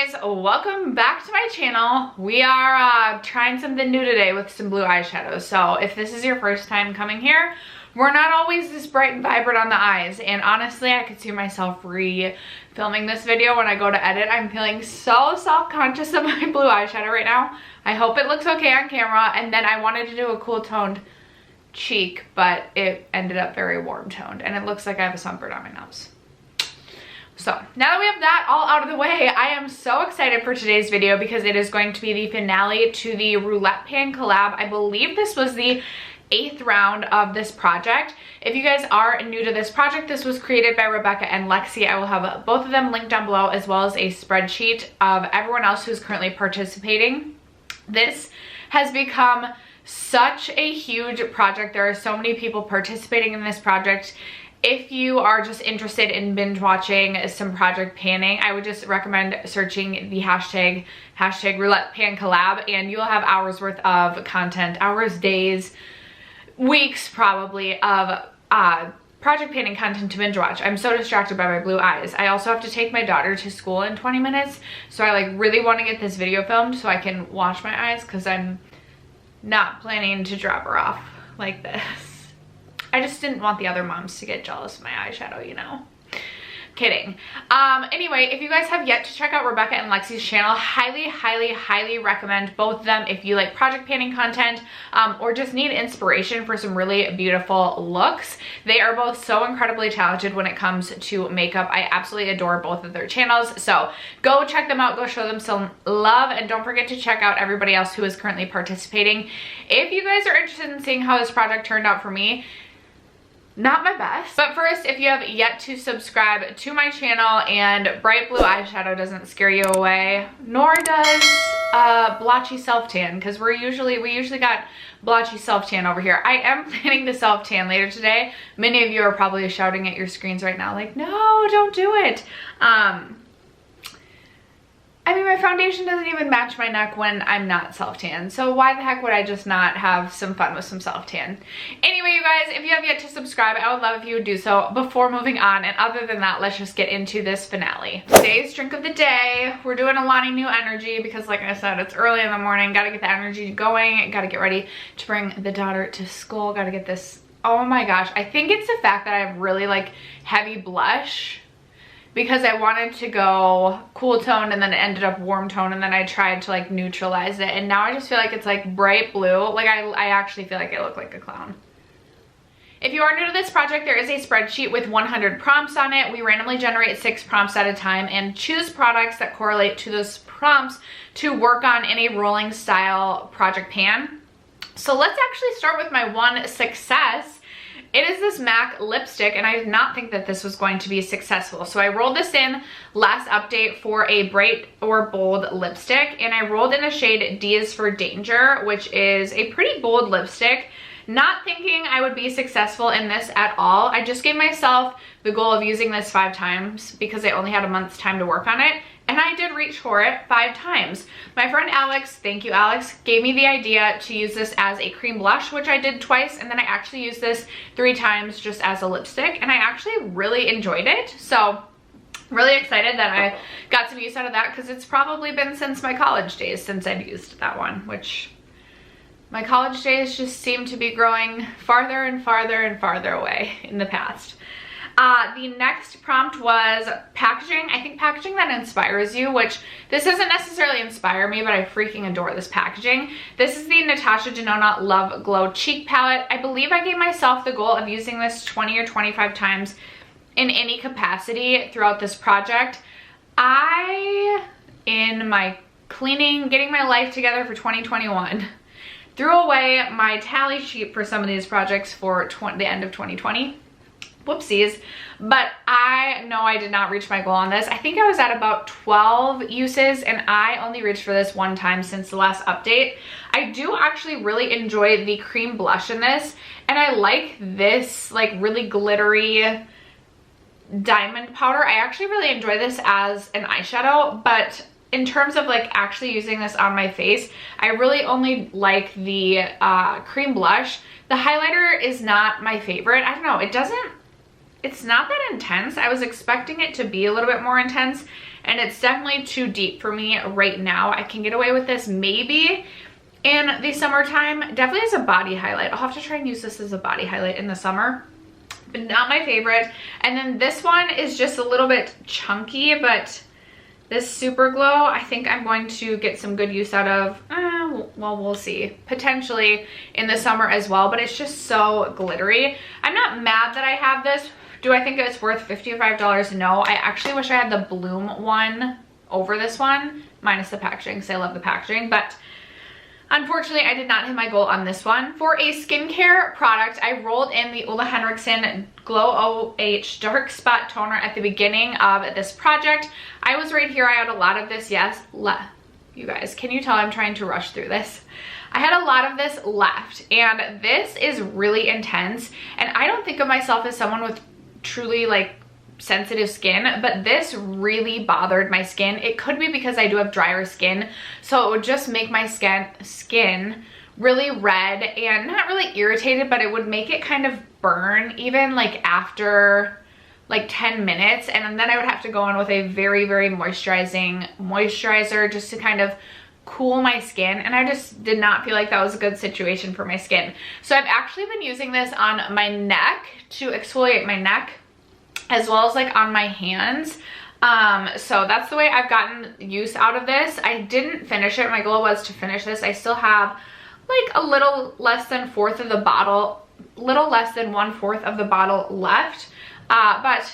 guys, welcome back to my channel. We are trying something new today with some blue eyeshadows. So if this is your first time coming here, we're not always this bright and vibrant on the eyes, and honestly I could see myself re-filming this video when I go to edit. I'm feeling so self-conscious of my blue eyeshadow right now. I hope it looks okay on camera. And then I wanted to do a cool toned cheek, but it ended up very warm toned, and it looks like I have a sunburn on my nose. So now that we have that all out of the way, I am so excited for today's video because it is going to be the finale to the Roulette Pan collab. I believe this was the 8th round of this project. If you guys are new to this project, this was created by Rebecca and Lexy. I will have both of them linked down below, as well as a spreadsheet of everyone else who's currently participating. This has become such a huge project. There are so many people participating in this project. If you are just interested in binge watching some project panning, I would just recommend searching the hashtag Roulette Pan collab, and you'll have hours worth of content, hours, days, weeks probably, of project panning content to binge watch. I'm so distracted by my blue eyes. I also have to take my daughter to school in 20 minutes, so I like really want to get this video filmed so I can wash my eyes, because I'm not planning to drop her off like this. I just didn't want the other moms to get jealous of my eyeshadow, you know. Kidding. Anyway, if you guys have yet to check out Rebecca and Lexy's channel, highly recommend both of them if you like project panning content or just need inspiration for some really beautiful looks. They are both so incredibly talented when it comes to makeup. I absolutely adore both of their channels, so go check them out, go show them some love, and don't forget to check out everybody else who is currently participating. If you guys are interested in seeing how this project turned out for me, not my best. But first, if you have yet to subscribe to my channel and bright blue eyeshadow doesn't scare you away, nor does blotchy self-tan, because we usually got blotchy self-tan over here. I am planning to self-tan later today. Many of you are probably shouting at your screens right now like, no, don't do it. I mean, my foundation doesn't even match my neck when I'm not self-tan, so why the heck would I just not have some fun with some self-tan? Anyway, you guys, if you have yet to subscribe, I would love if you would do so before moving on, and other than that, let's just get into this finale. Today's drink of the day, we're doing a Lonnie New Energy because, like I said, it's early in the morning, gotta get the energy going, gotta get ready to bring the daughter to school, gotta get this. Oh my gosh, I think it's the fact that I have really like heavy blush, because I wanted to go cool toned and then it ended up warm tone, and then I tried to like neutralize it, and now I just feel like it's like bright blue. Like I actually feel like I look like a clown. If you are new to this project, there is a spreadsheet with 100 prompts on it. We randomly generate 6 prompts at a time and choose products that correlate to those prompts to work on in a rolling style project pan. So let's actually start with my one success. It is this MAC lipstick, and I did not think that this was going to be successful. So I rolled this in last update for a bright or bold lipstick, and I rolled in a shade D is for Danger, which is a pretty bold lipstick. Not thinking I would be successful in this at all. I just gave myself the goal of using this 5 times because I only had a month's time to work on it. And I did reach for it 5 times. My friend Alex, thank you Alex, gave me the idea to use this as a cream blush, which I did twice, and then I actually used this 3 times just as a lipstick, and I actually really enjoyed it. So really excited that I got some use out of that, because it's probably been since my college days since I've used that one, which my college days just seem to be growing farther and farther away in the past. The next prompt was packaging. I think packaging that inspires you, which this doesn't necessarily inspire me, but I freaking adore this packaging. This is the Natasha Denona Love Glow Cheek Palette. I believe I gave myself the goal of using this 20 or 25 times in any capacity throughout this project. In my cleaning, getting my life together for 2021, threw away my tally sheet for some of these projects for the end of 2020. Whoopsies, but I know I did not reach my goal on this. I think I was at about 12 uses, and I only reached for this 1 time since the last update. I do actually really enjoy the cream blush in this, and I like this like really glittery diamond powder. I actually really enjoy this as an eyeshadow, but in terms of like actually using this on my face, I really only like the cream blush. The highlighter is not my favorite. I don't know, it's not that intense. I was expecting it to be a little bit more intense, and it's definitely too deep for me right now. I can get away with this maybe in the summertime, definitely as a body highlight. I'll have to try and use this as a body highlight in the summer, but not my favorite. And then this one is just a little bit chunky, but this Super Glow, I think I'm going to get some good use out of, well, we'll see, potentially in the summer as well, but it's just so glittery. I'm not mad that I have this. Do I think it's worth $55? No, I actually wish I had the Bloom one over this one, minus the packaging, because I love the packaging, but unfortunately, I did not hit my goal on this one. For a skincare product, I rolled in the Ole Henriksen Glow OH Dark Spot Toner at the beginning of this project. I was right here. I had a lot of this. Yes, you guys, can you tell I'm trying to rush through this? I had a lot of this left, and this is really intense. And I don't think of myself as someone with truly like sensitive skin, but this really bothered my skin. It could be because I do have drier skin, so it would just make my skin really red and not really irritated, but it would make it kind of burn even like after like 10 minutes. And then I would have to go in with a very, very moisturizing moisturizer just to kind of cool my skin, and I just did not feel like that was a good situation for my skin. So I've actually been using this on my neck to exfoliate my neck, as well as like on my hands. So that's the way I've gotten use out of this. I didn't finish it. My goal was to finish this. I still have like a little less than 1/4 of the bottle, little less than 1/4 of the bottle left. But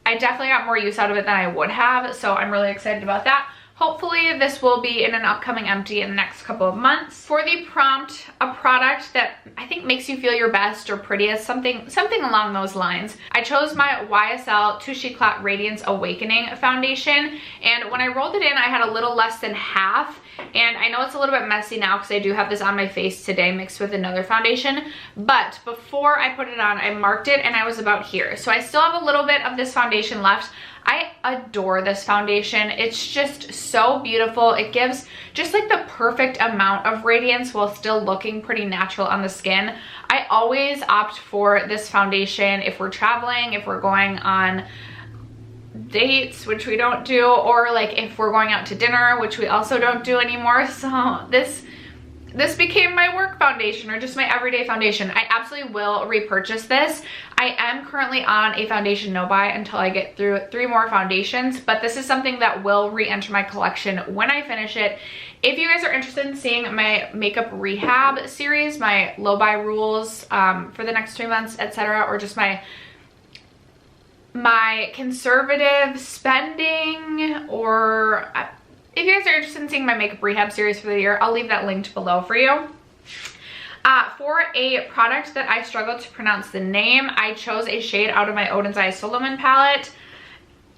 I definitely got more use out of it than I would have. So I'm really excited about that. Hopefully this will be in an upcoming empty in the next couple of months. For the prompt, a product that I think makes you feel your best or prettiest, something along those lines. I chose my YSL Touche Eclat Radiance Awakening foundation, and when I rolled it in, I had a little less than half. And I know it's a little bit messy now because I do have this on my face today mixed with another foundation, but before I put it on, I marked it and I was about here. So I still have a little bit of this foundation left. I adore this foundation. It's just so beautiful. It gives just like the perfect amount of radiance while still looking pretty natural on the skin. I always opt for this foundation if we're traveling, if we're going on dates, which we don't do, or like if we're going out to dinner, which we also don't do anymore. So this became my work foundation, or just my everyday foundation. I absolutely will repurchase this. I am currently on a foundation no buy until I get through 3 more foundations, but this is something that will re-enter my collection when I finish it. If you guys are interested in seeing my makeup rehab series, my low buy rules for the next 3 months, etc., or just my conservative spending, or if you guys are interested in seeing my makeup rehab series for the year, I'll leave that linked below for you. For a product that I struggled to pronounce the name, I chose a shade out of my Oden's Eye Solomon palette.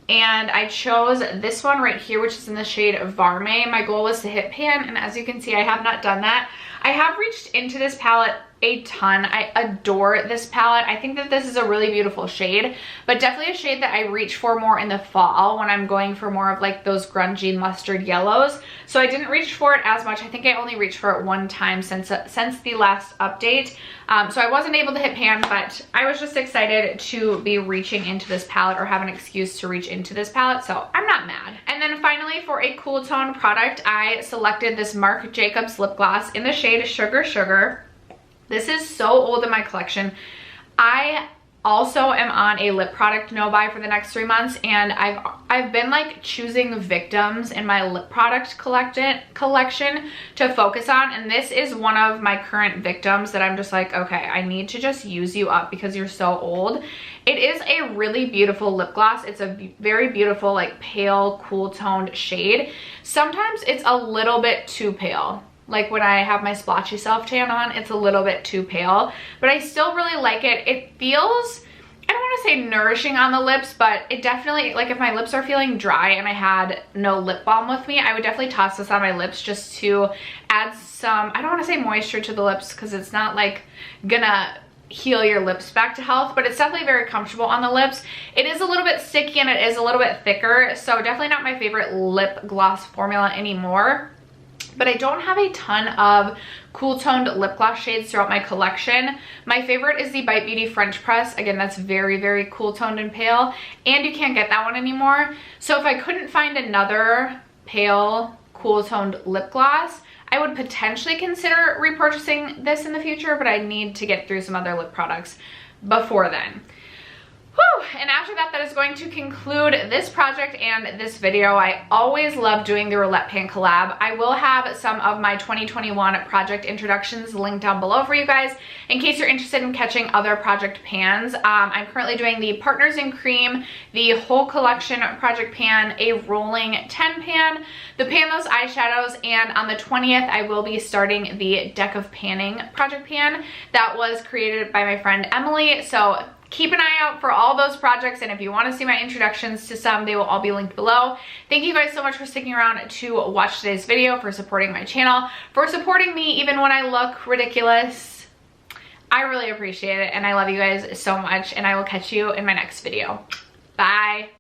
And I chose this one right here, which is in the shade Varme. My goal was to hit pan, and as you can see, I have not done that. I have reached into this palette a ton. I adore this palette. I think that this is a really beautiful shade, but definitely a shade that I reach for more in the fall when I'm going for more of like those grungy mustard yellows. So I didn't reach for it as much. I think I only reached for it 1 time since the last update. So I wasn't able to hit pan, but I was just excited to be reaching into this palette, or have an excuse to reach into this palette, so I'm not mad. And then finally, for a cool tone product, I selected this Marc Jacobs lip gloss in the shade Sugar Sugar. This is so old in my collection. I also am on a lip product no buy for the next 3 months, and I've been like choosing victims in my lip product collection to focus on, and this is one of my current victims that I'm just like, okay, I need to just use you up because you're so old. It is a really beautiful lip gloss. It's a very beautiful like pale, cool toned shade. Sometimes it's a little bit too pale. Like when I have my splotchy self tan on, it's a little bit too pale, but I still really like it. It feels, I don't want to say nourishing on the lips, but it definitely, like if my lips are feeling dry and I had no lip balm with me, I would definitely toss this on my lips just to add some, I don't want to say moisture to the lips because it's not like gonna heal your lips back to health, but it's definitely very comfortable on the lips. It is a little bit sticky and it is a little bit thicker, so definitely not my favorite lip gloss formula anymore. but I don't have a ton of cool toned lip gloss shades throughout my collection. My favorite is the Bite Beauty French Press. Again, that's very, very cool toned and pale, and you can't get that one anymore. So if I couldn't find another pale, cool toned lip gloss, I would potentially consider repurchasing this in the future, but I need to get through some other lip products before then. Whew. And after that, that is going to conclude this project and this video. I always love doing the roulette pan collab. I will have some of my 2021 project introductions linked down below for you guys in case you're interested in catching other project pans. I'm currently doing the Partners in Cream, the whole collection project pan, a rolling 10 pan, the Pan Those eyeshadows, and on the 20th, I will be starting the Deck of Panning project pan that was created by my friend Emily. So keep an eye out for all those projects, and if you want to see my introductions to some, they will all be linked below. Thank you guys so much for sticking around to watch today's video, for supporting my channel, for supporting me even when I look ridiculous. I really appreciate it, and I love you guys so much, and I will catch you in my next video. Bye.